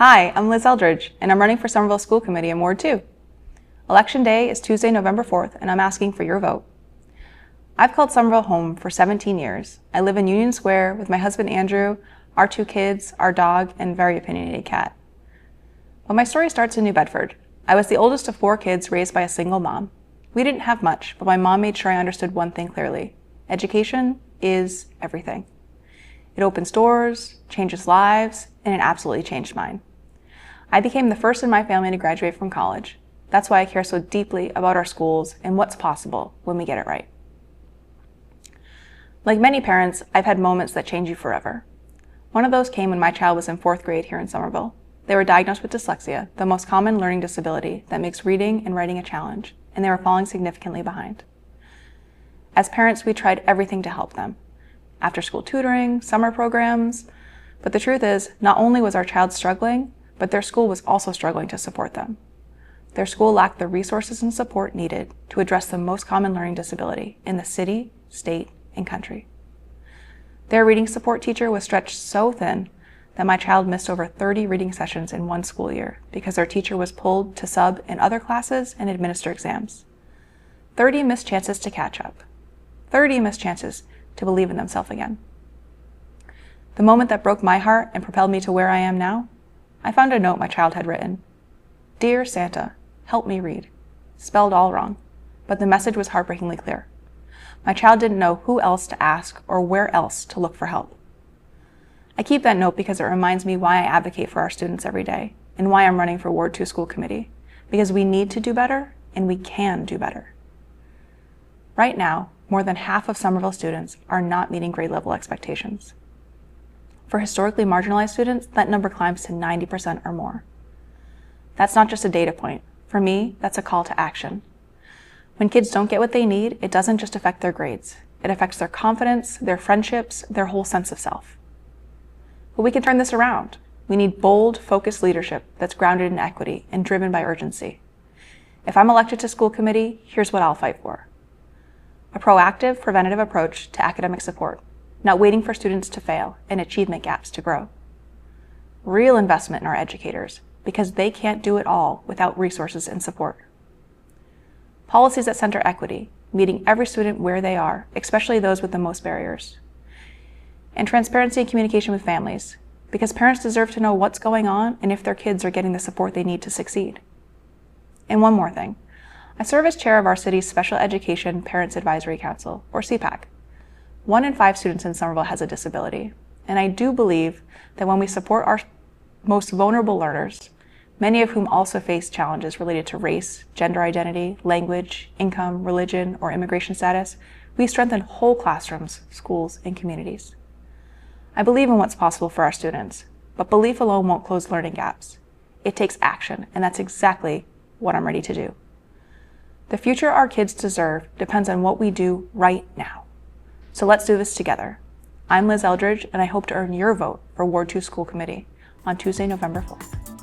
Hi, I'm Liz Eldridge, and I'm running for Somerville School Committee in Ward 2. Election day is Tuesday, November 4th, and I'm asking for your vote. I've called Somerville home for 17 years. I live in Union Square with my husband Andrew, our 2 kids, our dog, and very opinionated cat. But my story starts in New Bedford. I was the oldest of 4 kids raised by a single mom. We didn't have much, but my mom made sure I understood one thing clearly. Education is everything. It opens doors, changes lives, and it absolutely changed mine. I became the first in my family to graduate from college. That's why I care so deeply about our schools and what's possible when we get it right. Like many parents, I've had moments that change you forever. One of those came when my child was in 4th grade here in Somerville. They were diagnosed with dyslexia, the most common learning disability that makes reading and writing a challenge, and they were falling significantly behind. As parents, we tried everything to help them. After-school tutoring, summer programs, but the truth is, not only was our child struggling, but their school was also struggling to support them. Their school lacked the resources and support needed to address the most common learning disability in the city, state, and country. Their reading support teacher was stretched so thin that my child missed over 30 reading sessions in one school year because their teacher was pulled to sub in other classes and administer exams. 30 missed chances to catch up. 30 missed chances to believe in themselves again. The moment that broke my heart and propelled me to where I am now, I found a note my child had written. Dear Santa, help me read. Spelled all wrong, but the message was heartbreakingly clear. My child didn't know who else to ask or where else to look for help. I keep that note because it reminds me why I advocate for our students every day and why I'm running for Ward 2 School Committee, because we need to do better and we can do better. Right now, more than half of Somerville students are not meeting grade level expectations. For historically marginalized students, that number climbs to 90% or more. That's not just a data point. For me, that's a call to action. When kids don't get what they need, it doesn't just affect their grades. It affects their confidence, their friendships, their whole sense of self. But we can turn this around. We need bold, focused leadership that's grounded in equity and driven by urgency. If I'm elected to school committee, here's what I'll fight for. A proactive, preventative approach to academic support, not waiting for students to fail and achievement gaps to grow. Real investment in our educators, because they can't do it all without resources and support. Policies that center equity, meeting every student where they are, especially those with the most barriers. And transparency and communication with families, because parents deserve to know what's going on and if their kids are getting the support they need to succeed. And one more thing. I serve as chair of our city's Special Education Parents Advisory Council, or CPAC. 1 in 5 students in Somerville has a disability, and I do believe that when we support our most vulnerable learners, many of whom also face challenges related to race, gender identity, language, income, religion, or immigration status, we strengthen whole classrooms, schools, and communities. I believe in what's possible for our students, but belief alone won't close learning gaps. It takes action, and that's exactly what I'm ready to do. The future our kids deserve depends on what we do right now. So let's do this together. I'm Liz Eldridge, and I hope to earn your vote for Ward 2 School Committee on Tuesday, November 4th.